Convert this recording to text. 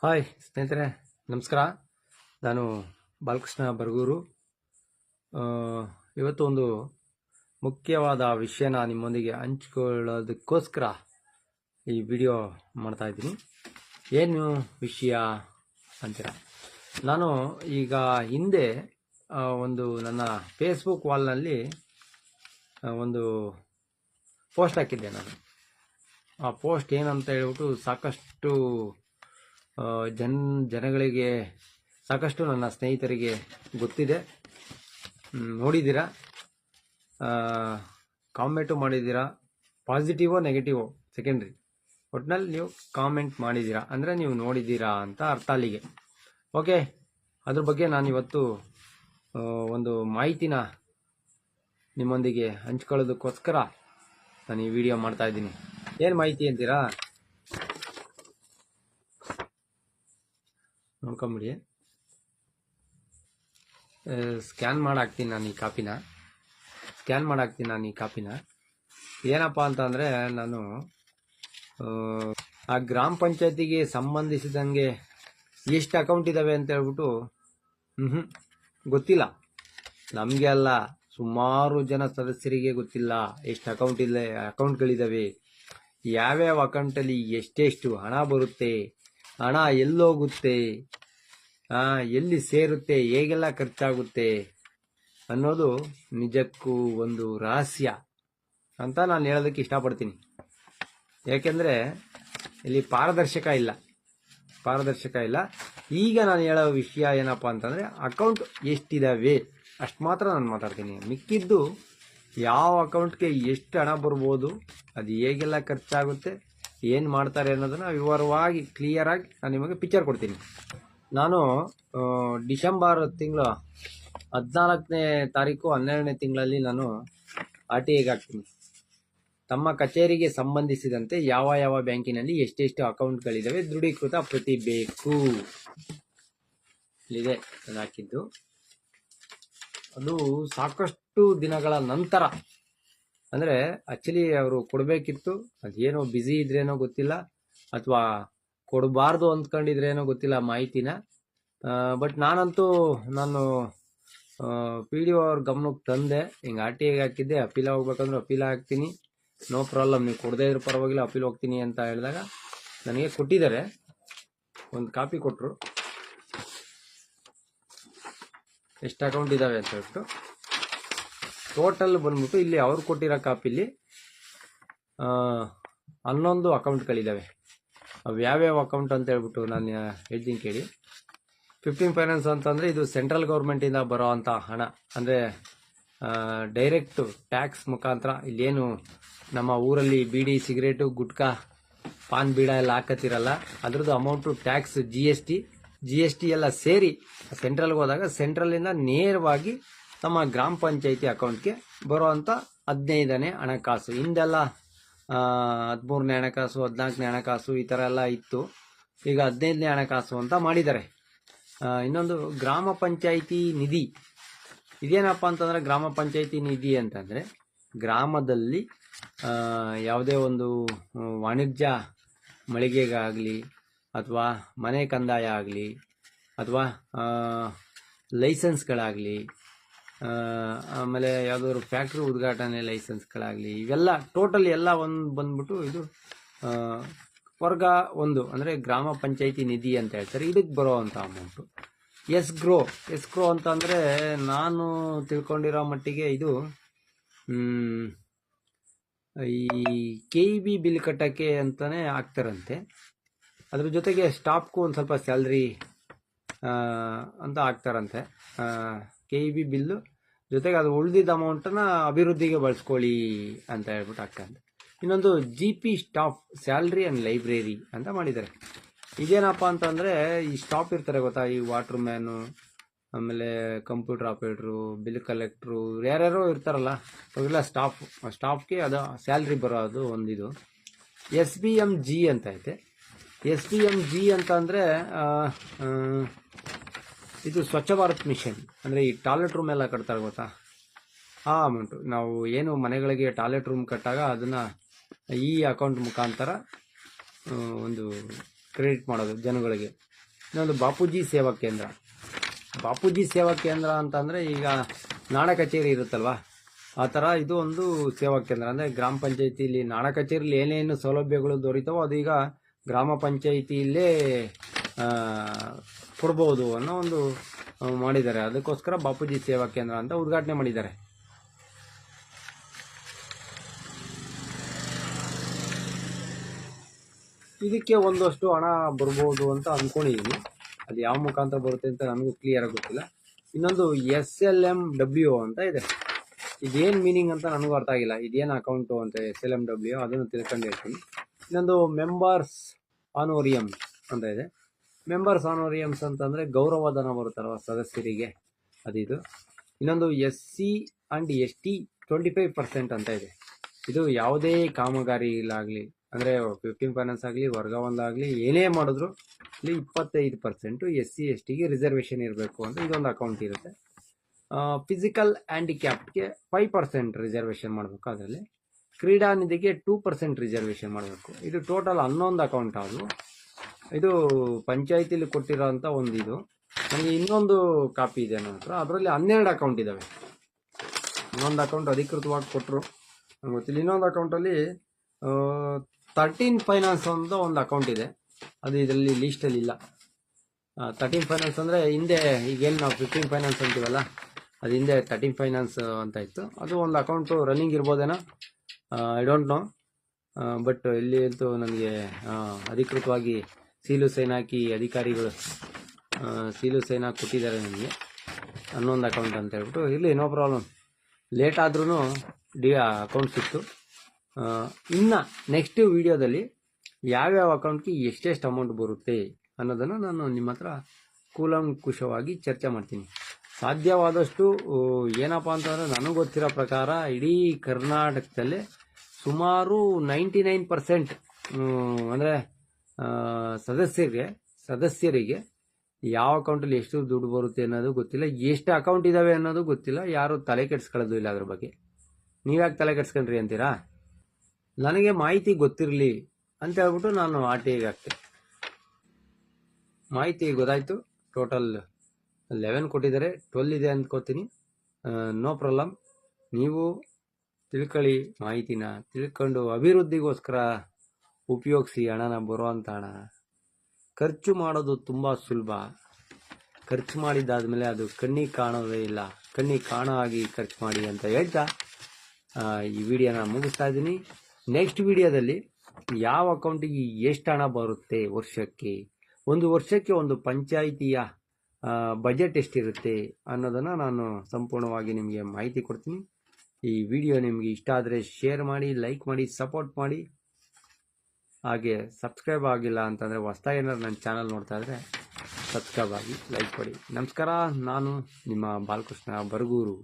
Hi ಸ್ನೇಹಿತರೆ, ನಮಸ್ಕಾರ. ನಾನು ಬಾಲಕೃಷ್ಣ ಬರಗೂರು. ಇವತ್ತು ಒಂದು ಮುಖ್ಯವಾದ ವಿಷಯನ ನಿಮ್ಮೊಂದಿಗೆ ಹಂಚಿಕೊಳ್ಳೋದಕ್ಕೋಸ್ಕರ ಈ ವಿಡಿಯೋ ಮಾಡ್ತಾ ಇದ್ದೀನಿ. ಏನು ವಿಷಯ ಅಂತೀರ? ನಾನು ಈಗ ಹಿಂದೆ ಒಂದು ನನ್ನ ಫೇಸ್ಬುಕ್ ವಾಲ್ನಲ್ಲಿ ಒಂದು ಪೋಸ್ಟ್ ಹಾಕಿದ್ದೆ. ನಾನು ಆ ಪೋಸ್ಟ್ ಏನಂತ ಹೇಳ್ಬಿಟ್ಟು ಸಾಕಷ್ಟು ಜನಗಳಿಗೆ, ಸಾಕಷ್ಟು ನನ್ನ ಸ್ನೇಹಿತರಿಗೆ ಗೊತ್ತಿದೆ, ನೋಡಿದ್ದೀರಾ, ಕಾಮೆಂಟು ಮಾಡಿದ್ದೀರಾ. ಪಾಸಿಟಿವೋ ನೆಗೆಟಿವೋ ಸೆಕೆಂಡ್ರಿ, ಒಟ್ಟಿನಲ್ಲಿ ನೀವು ಕಾಮೆಂಟ್ ಮಾಡಿದ್ದೀರಾ ಅಂದರೆ ನೀವು ನೋಡಿದ್ದೀರಾ ಅಂತ ಅರ್ಥ ಅಲ್ಲಿಗೆ. ಓಕೆ, ಅದ್ರ ಬಗ್ಗೆ ನಾನು ಇವತ್ತು ಒಂದು ಮಾಹಿತಿನ ನಿಮ್ಮೊಂದಿಗೆ ಹಂಚ್ಕೊಳ್ಳೋದಕ್ಕೋಸ್ಕರ ನಾನು ಈ ವಿಡಿಯೋ ಮಾಡ್ತಾ ಇದ್ದೀನಿ. ಏನು ಮಾಹಿತಿ ಅಂತೀರಾ? ನೋಡ್ಕೊಂಬಿಡಿ. ಸ್ಕ್ಯಾನ್ ಮಾಡಾಕ್ತೀನಿ ನಾನು ಈ ಕಾಪಿನ. ಏನಪ್ಪ ಅಂತಂದರೆ, ನಾನು ಆ ಗ್ರಾಮ ಪಂಚಾಯತಿಗೆ ಸಂಬಂಧಿಸಿದಂಗೆ ಎಷ್ಟು ಅಕೌಂಟ್ ಇದ್ದಾವೆ ಅಂತ ಹೇಳ್ಬಿಟ್ಟು ಗೊತ್ತಿಲ್ಲ. ನಮಗೆ ಅಲ್ಲ, ಸುಮಾರು ಜನ ಸದಸ್ಯರಿಗೆ ಗೊತ್ತಿಲ್ಲ ಎಷ್ಟು ಅಕೌಂಟ್ಗಳಿದ್ದಾವೆ, ಯಾವ್ಯಾವ ಅಕೌಂಟಲ್ಲಿ ಎಷ್ಟೆಷ್ಟು ಹಣ ಬರುತ್ತೆ, ಹಣ ಎಲ್ಲೋಗುತ್ತೆ, ಎಲ್ಲಿ ಸೇರುತ್ತೆ, ಹೇಗೆಲ್ಲ ಖರ್ಚಾಗುತ್ತೆ ಅನ್ನೋದು ನಿಜಕ್ಕೂ ಒಂದು ರಹಸ್ಯ ಅಂತ ನಾನು ಹೇಳೋದಕ್ಕೆ ಇಷ್ಟಪಡ್ತೀನಿ. ಯಾಕೆಂದರೆ ಇಲ್ಲಿ ಪಾರದರ್ಶಕ ಇಲ್ಲ. ಈಗ ನಾನು ಹೇಳೋ ವಿಷಯ ಏನಪ್ಪ ಅಂತಂದರೆ, ಅಕೌಂಟ್ ಎಷ್ಟಿದ್ದಾವೆ ಅಷ್ಟು ಮಾತ್ರ ನಾನು ಮಾತಾಡ್ತೀನಿ. ಮಿಕ್ಕಿದ್ದು ಯಾವ ಅಕೌಂಟ್ಗೆ ಎಷ್ಟು ಹಣ ಬರ್ಬೋದು, ಅದು ಹೇಗೆಲ್ಲ ಖರ್ಚಾಗುತ್ತೆ, ಏನು ಮಾಡ್ತಾರೆ ಅನ್ನೋದನ್ನು ವಿವರವಾಗಿ ಕ್ಲಿಯರಾಗಿ ನಾನು ನಿಮಗೆ ಪಿಕ್ಚರ್ ಕೊಡ್ತೀನಿ. ನಾನು ಡಿಸೆಂಬರ್ ತಿಂಗಳು 14ನೇ ತಾರೀಕು 12ನೇ ತಿಂಗಳಲ್ಲಿ ನಾನು RTIಗೆ ಹಾಕ್ತೀನಿ. ತಮ್ಮ ಕಚೇರಿಗೆ ಸಂಬಂಧಿಸಿದಂತೆ ಯಾವ ಬ್ಯಾಂಕಿನಲ್ಲಿ ಎಷ್ಟೆಷ್ಟು ಅಕೌಂಟ್ಗಳಿದ್ದಾವೆ ದೃಢೀಕೃತ ಪ್ರತಿ ಬೇಕು. ಇಲ್ಲಿದೆ ನಾನು ಹಾಕಿದ್ದು. ಅದು ಸಾಕಷ್ಟು ದಿನಗಳ ನಂತರ, ಅಂದರೆ ಆ್ಯಕ್ಚುಲಿ ಅವರು ಕೊಡಬೇಕಿತ್ತು, ಅದೇನೋ ಬ್ಯುಸಿ ಇದ್ರೇನೋ ಗೊತ್ತಿಲ್ಲ, ಅಥವಾ ಕೊಡಬಾರ್ದು ಅಂದ್ಕೊಂಡಿದ್ರೇನೋ ಗೊತ್ತಿಲ್ಲ ಮಾಹಿತಿನ. ಬಟ್ ನಾನು PDO ಅವ್ರ ಗಮನಕ್ಕೆ ತಂದೆ. ಹಿಂಗೆ RTIಗೆ ಹಾಕಿದ್ದೆ, ಅಪೀಲ್ ಹೋಗ್ಬೇಕಂದ್ರೆ ಅಪೀಲ್ ಹಾಕ್ತೀನಿ, ನೋ ಪ್ರಾಬ್ಲಮ್, ನೀವು ಕೊಡದೇ ಇರೋ ಪರವಾಗಿಲ್ಲ, ಅಪೀಲ್ ಹೋಗ್ತೀನಿ ಅಂತ ಹೇಳಿದಾಗ ನನಗೆ ಕೊಟ್ಟಿದ್ದಾರೆ. ಒಂದು ಕಾಪಿ ಕೊಟ್ಟರು, ಎಷ್ಟು ಅಕೌಂಟ್ ಇದ್ದಾವೆ ಅಂತ ಹೇಳ್ಬಿಟ್ಟು. ಟೋಟಲ್ ಬಂದ್ಬಿಟ್ಟು ಇಲ್ಲಿ ಅವ್ರು ಕೊಟ್ಟಿರೋ ಕಾಪಿಲಿ 11 ಅಕೌಂಟ್ಗಳಿದ್ದಾವೆ. ಅವು ಯಾವ್ಯಾವ ಅಕೌಂಟ್ ಅಂತ ಹೇಳ್ಬಿಟ್ಟು ನಾನು ಹೇಳ್ತೀನಿ ಕೇಳಿ. 15 ಫೈನಾನ್ಸ್ ಅಂತಂದರೆ ಇದು ಸೆಂಟ್ರಲ್ ಗೌರ್ಮೆಂಟಿಂದ ಬರೋ ಅಂಥ ಹಣ, ಅಂದರೆ ಡೈರೆಕ್ಟು ಟ್ಯಾಕ್ಸ್ ಮುಖಾಂತರ. ಇಲ್ಲೇನು ನಮ್ಮ ಊರಲ್ಲಿ ಬೀಡಿ, ಸಿಗರೇಟು, ಗುಟ್ಕಾ, ಪಾನ್ ಬೀಡ ಎಲ್ಲ ಹಾಕತ್ತಿರಲ್ಲ, ಅದ್ರದ್ದು ಅಮೌಂಟು ಟ್ಯಾಕ್ಸ್, GST ಎಲ್ಲ ಸೇರಿ ಸೆಂಟ್ರಲ್ಗೆ ಹೋದಾಗ ಸೆಂಟ್ರಲಿಂದ ನೇರವಾಗಿ ನಮ್ಮ ಗ್ರಾಮ ಪಂಚಾಯಿತಿ ಅಕೌಂಟ್ಗೆ ಬರೋವಂಥ 15ನೇ ಹಣಕಾಸು. ಹಿಂದೆಲ್ಲ 13ನೇ ಹಣಕಾಸು, 14ನೇ ಹಣಕಾಸು ಈ ಥರ ಎಲ್ಲ ಇತ್ತು. ಈಗ 15ನೇ ಹಣಕಾಸು ಅಂತ ಮಾಡಿದ್ದಾರೆ. ಇನ್ನೊಂದು ಗ್ರಾಮ ಪಂಚಾಯಿತಿ ನಿಧಿ. ಇದೇನಪ್ಪ ಅಂತಂದರೆ, ಗ್ರಾಮ ಪಂಚಾಯಿತಿ ನಿಧಿ ಅಂತಂದರೆ ಗ್ರಾಮದಲ್ಲಿ ಯಾವುದೇ ಒಂದು ವಾಣಿಜ್ಯ ಮಳಿಗೆಗಾಗಲಿ, ಅಥವಾ ಮನೆ ಕಂದಾಯ ಆಗಲಿ, ಅಥವಾ ಲೈಸೆನ್ಸ್ಗಳಾಗಲಿ, ಆಮೇಲೆ ಯಾವುದಾದ್ರು ಫ್ಯಾಕ್ಟ್ರಿ ಉದ್ಘಾಟನೆ ಲೈಸೆನ್ಸ್ಗಳಾಗಲಿ, ಇವೆಲ್ಲ ಟೋಟಲ್ ಎಲ್ಲ ಒಂದು ಬಂದ್ಬಿಟ್ಟು ಇದು ವರ್ಗ ಒಂದು, ಅಂದರೆ ಗ್ರಾಮ ಪಂಚಾಯಿತಿ ನಿಧಿ ಅಂತ ಹೇಳ್ತಾರೆ. ಇದಕ್ಕೆ ಬರೋವಂಥ ಅಮೌಂಟು ಎಸ್ಗ್ರೋ ಅಂತಂದರೆ, ನಾನು ತಿಳ್ಕೊಂಡಿರೋ ಮಟ್ಟಿಗೆ ಇದು ಈ KEB ಬಿಲ್ ಕಟ್ಟೋಕ್ಕೆ ಅಂತಲೇ ಹಾಕ್ತಾರಂತೆ. ಅದ್ರ ಜೊತೆಗೆ ಸ್ಟಾಫ್ಗೂ ಒಂದು ಸ್ವಲ್ಪ ಸ್ಯಾಲ್ರಿ ಅಂತ ಹಾಕ್ತಾರಂತೆ. KEB ಬಿಲ್ಲು ಜೊತೆಗೆ ಅದು ಉಳಿದಿದ್ದ ಅಮೌಂಟನ್ನು ಅಭಿವೃದ್ಧಿಗೆ ಬಳಸ್ಕೊಳ್ಳಿ ಅಂತ ಹೇಳ್ಬಿಟ್ಟು ಹಾಕ್ತಾರಂತೆ. ಇನ್ನೊಂದು GP staff salary and library ಅಂತ ಮಾಡಿದ್ದಾರೆ. ಇದೇನಪ್ಪ ಅಂತಂದರೆ, ಈ ಸ್ಟಾಫ್ ಇರ್ತಾರೆ ಗೊತ್ತಾ, ಈ ವಾಟರ್ ಮ್ಯಾನು, ಆಮೇಲೆ ಕಂಪ್ಯೂಟರ್ ಆಪರೇಟ್ರು, ಬಿಲ್ ಕಲೆಕ್ಟ್ರು, ಯಾರ್ಯಾರೋ ಇರ್ತಾರಲ್ಲ ಅವೆಲ್ಲ ಸ್ಟಾಫ್ಗೆ ಅದು ಸ್ಯಾಲ್ರಿ ಬರೋದು ಒಂದಿದು. SBMG ಅಂತ ಐತೆ. SBMG ಅಂತ ಅಂದರೆ ಇದು ಸ್ವಚ್ಛ ಭಾರತ್ ಮಿಷನ್, ಅಂದರೆ ಈ ಟಾಯ್ಲೆಟ್ ರೂಮ್ ಎಲ್ಲ ಕಟ್ತಾರೆ ಗೊತ್ತಾ, ಆ ಅಮೌಂಟು. ನಾವು ಏನು ಮನೆಗಳಿಗೆ ಟಾಯ್ಲೆಟ್ ರೂಮ್ ಕಟ್ಟಾಗ ಅದನ್ನು ಈ ಅಕೌಂಟ್ ಮುಖಾಂತರ ಒಂದು ಕ್ರೆಡಿಟ್ ಮಾಡೋದು ಜನಗಳಿಗೆ. ಇನ್ನೊಂದು ಬಾಪೂಜಿ ಸೇವಾ ಕೇಂದ್ರ. ಬಾಪೂಜಿ ಸೇವಾ ಕೇಂದ್ರ ಅಂತಂದರೆ ಈಗ ನಾಡ ಕಚೇರಿ ಇರುತ್ತಲ್ವ, ಆ ಥರ ಇದು ಒಂದು ಸೇವಾ ಕೇಂದ್ರ. ಅಂದರೆ ಗ್ರಾಮ ಪಂಚಾಯತಿಲಿ ನಾಡ ಕಚೇರಿಲಿ ಏನೇನು ಸೌಲಭ್ಯಗಳು ದೊರೀತಾವೋ ಅದು ಈಗ ಗ್ರಾಮ ಪಂಚಾಯಿತಿಯಲ್ಲೇ ಕೊಡ್ಬೋದು ಅನ್ನೋ ಒಂದು ಮಾಡಿದ್ದಾರೆ. ಅದಕ್ಕೋಸ್ಕರ ಬಾಪೂಜಿ ಸೇವಾ ಕೇಂದ್ರ ಅಂತ ಉದ್ಘಾಟನೆ ಮಾಡಿದ್ದಾರೆ. ಇದಕ್ಕೆ ಒಂದಷ್ಟು ಹಣ ಬರ್ಬೋದು ಅಂತ ಅಂದ್ಕೊಂಡಿದ್ದೀನಿ. ಅದು ಯಾವ ಮುಖಾಂತರ ಬರುತ್ತೆ ಅಂತ ನನಗೂ ಕ್ಲಿಯರ್ ಆಗಿ ಗೊತ್ತಿಲ್ಲ. ಇನ್ನೊಂದು SLMW ಅಂತ ಇದೆ. ಇದೇನು ಮೀನಿಂಗ್ ಅಂತ ನನಗೂ ಅರ್ಥ ಆಗಿಲ್ಲ. ಇದೇನು ಅಕೌಂಟು ಅಂತ SLMW ಅದನ್ನು ತಿಳ್ಕೊಂಡು ಹೇಳ್ತೀನಿ. ಇನ್ನೊಂದು ಮೆಂಬರ್ಸ್ ಆನೋರಿಯಮ್ಸ್ ಅಂತ ಇದೆ. ಮೆಂಬರ್ಸ್ ಆನೋರಿಯಮ್ಸ್ ಅಂತಂದರೆ ಗೌರವಧನ ಬರುತ್ತಲ್ವ ಸದಸ್ಯರಿಗೆ, ಅದಿದು. ಇನ್ನೊಂದು SC ಆ್ಯಂಡ್ ST 25% ಅಂತ ಇದೆ. ಇದು ಯಾವುದೇ ಕಾಮಗಾರಿಲಾಗಲಿ, ಅಂದರೆ 15 ಫೈನಾನ್ಸ್ ಆಗಲಿ, ವರ್ಗಾವಣೆ ಆಗಲಿ, ಏನೇ ಮಾಡಿದ್ರು ಇಲ್ಲಿ 25% SC STಗೆ ರಿಸರ್ವೇಷನ್ ಇರಬೇಕು ಅಂತ ಇದೊಂದು ಅಕೌಂಟ್ ಇರುತ್ತೆ. ಫಿಸಿಕಲ್ ಹ್ಯಾಂಡಿಕ್ಯಾಪ್ಗೆ 5% ರಿಸರ್ವೇಷನ್ ಮಾಡಬೇಕು. ಅದರಲ್ಲಿ ಕ್ರೀಡಾ ನಿಧಿಗೆ 2% ರಿಸರ್ವೇಷನ್ ಮಾಡಬೇಕು. ಇದು ಟೋಟಲ್ 11 ಅಕೌಂಟ್. ಇದು ಪಂಚಾಯತಿಲಿ ಕೊಟ್ಟಿರೋಂಥ ಒಂದು ಇದು. ನನಗೆ ಇನ್ನೊಂದು ಕಾಪಿ ಇದೆ ನನ್ನ ಹತ್ರ, ಅದರಲ್ಲಿ 12 ಅಕೌಂಟ್ ಇದ್ದಾವೆ. ಇನ್ನೊಂದು ಅಕೌಂಟ್ ಅಧಿಕೃತವಾಗಿ ಕೊಟ್ಟರು ನಂಗೆ ಗೊತ್ತಿಲ್ಲ. ಇನ್ನೊಂದು ಅಕೌಂಟಲ್ಲಿ 13 ಫೈನಾನ್ಸ್ ಅಂತ ಒಂದು ಅಕೌಂಟ್ ಇದೆ, ಅದು ಇದರಲ್ಲಿ ಲೀಸ್ಟಲ್ಲಿ ಇಲ್ಲ. 13 ಫೈನಾನ್ಸ್ ಅಂದರೆ ಹಿಂದೆ ಈಗೇನು ನಾವು 15 ಫೈನಾನ್ಸ್ ಅಂತೀವಲ್ಲ, ಅದು ಹಿಂದೆ 13 ಫೈನಾನ್ಸ್ ಅಂತ ಇತ್ತು. ಅದು ಒಂದು ಅಕೌಂಟು ರನ್ನಿಂಗ್ ಇರ್ಬೋದೇನೋ, ಐ ಡೋಂಟ್ ನೋ. ಬಟ್ ಇಲ್ಲಿ ಅಂತೂ ನನಗೆ ಅಧಿಕೃತವಾಗಿ ಸೀಲು ಸೈನ್ ಹಾಕಿ ಅಧಿಕಾರಿಗಳು ಸೀಲು ಸೈನ್ ಹಾಕಿ ಕೊಟ್ಟಿದ್ದಾರೆ ನನಗೆ ಹನ್ನೊಂದು ಅಕೌಂಟ್ ಅಂತ ಹೇಳ್ಬಿಟ್ಟು. ಇರಲಿ, ನೋ ಪ್ರಾಬ್ಲಮ್. ಲೇಟ್ ಆದ್ರೂ ಅಕೌಂಟ್ ಸಿಕ್ತು. ಇನ್ನು ನೆಕ್ಸ್ಟ್ ವಿಡಿಯೋದಲ್ಲಿ ಯಾವ್ಯಾವ ಅಕೌಂಟ್ಗೆ ಎಷ್ಟೆಷ್ಟು ಅಮೌಂಟ್ ಬರುತ್ತೆ ಅನ್ನೋದನ್ನು ನಾನು ನಿಮ್ಮ ಹತ್ರ ಕೂಲಂಕುಷವಾಗಿ ಚರ್ಚೆ ಮಾಡ್ತೀನಿ. ಸಾಧ್ಯವಾದಷ್ಟು ಏನಪ್ಪ ಅಂತಂದರೆ ನನಗೆ ಗೊತ್ತಿರೋ ಪ್ರಕಾರ ಇಡೀ ಕರ್ನಾಟಕದಲ್ಲೇ ಸುಮಾರು 99% ಅಂದರೆ ಸದಸ್ಯರಿಗೆ ಯಾವ ಅಕೌಂಟಲ್ಲಿ ಎಷ್ಟು ದುಡ್ಡು ಬರುತ್ತೆ ಅನ್ನೋದು ಗೊತ್ತಿಲ್ಲ, ಎಷ್ಟು ಅಕೌಂಟ್ ಇದ್ದಾವೆ ಅನ್ನೋದು ಗೊತ್ತಿಲ್ಲ. ಯಾರು ತಲೆ ಕೆಡಿಸ್ಕೊಳ್ಳೋದು ಇಲ್ಲ ಅದ್ರ ಬಗ್ಗೆ. ನೀವ್ಯಾಕೆ ತಲೆ ಕೆಡಿಸ್ಕೊಂಡ್ರಿ ಅಂತೀರಾ? ನನಗೆ ಮಾಹಿತಿ ಗೊತ್ತಿರಲಿ ಅಂತ ಹೇಳ್ಬಿಟ್ಟು ನಾನು RTIಗೆ ಹಾಕ್ತೆ. ಮಾಹಿತಿ ಗೊತ್ತಾಯಿತು. ಟೋಟಲ್ 11 ಕೊಟ್ಟಿದ್ದಾರೆ, 12 ಇದೆ ಅಂದ್ಕೋತೀನಿ. No problem. ನೀವು ತಿಳ್ಕೊಳ್ಳಿ, ಮಾಹಿತಿನ ತಿಳ್ಕೊಂಡು ಅಭಿವೃದ್ಧಿಗೋಸ್ಕರ ಉಪಯೋಗಿಸಿ. ಹಣನ ಬರುವಂಥ ಹಣ ಖರ್ಚು ಮಾಡೋದು ತುಂಬ ಸುಲಭ. ಖರ್ಚು ಮಾಡಿದ್ದಾದಮೇಲೆ ಅದು ಕಣ್ಣಿಗೆ ಕಾಣೋದೇ ಇಲ್ಲ. ಕಣ್ಣಿಗೆ ಕಾಣೋ ಆಗಿ ಖರ್ಚು ಮಾಡಿ ಅಂತ ಹೇಳ್ತಾ ಈ ವಿಡಿಯೋನ ಮುಗಿಸ್ತಾ ಇದ್ದೀನಿ. ನೆಕ್ಸ್ಟ್ ವಿಡಿಯೋದಲ್ಲಿ ಯಾವ ಅಕೌಂಟಿಗೆ ಎಷ್ಟು ಹಣ ಬರುತ್ತೆ ವರ್ಷಕ್ಕೆ, ಒಂದು ವರ್ಷಕ್ಕೆ ಒಂದು ಪಂಚಾಯಿತಿಯ ಬಜೆಟ್ ಎಷ್ಟಿರುತ್ತೆ ಅನ್ನೋದನ್ನು ನಾನು ಸಂಪೂರ್ಣವಾಗಿ ನಿಮಗೆ ಮಾಹಿತಿ ಕೊಡ್ತೀನಿ. ಈ ವಿಡಿಯೋ ನಿಮಗೆ ಇಷ್ಟ ಆದರೆ ಶೇರ್ ಮಾಡಿ, ಲೈಕ್ ಮಾಡಿ, ಸಪೋರ್ಟ್ ಮಾಡಿ. ಹಾಗೆ ಸಬ್ಸ್ಕ್ರೈಬ್ ಆಗಿಲ್ಲ ಅಂತಂದರೆ ಹೊಸ್ದಾಗಿ ಏನಾದ್ರು ನನ್ನ ಚಾನಲ್ ನೋಡ್ತಾ ಇದ್ದರೆ ಸಬ್ಸ್ಕ್ರೈಬ್ ಆಗಿ, ಲೈಕ್ ಕೊಡಿ. ನಮಸ್ಕಾರ, ನಾನು ನಿಮ್ಮ ಬಾಲಕೃಷ್ಣ ಬರಗೂರು.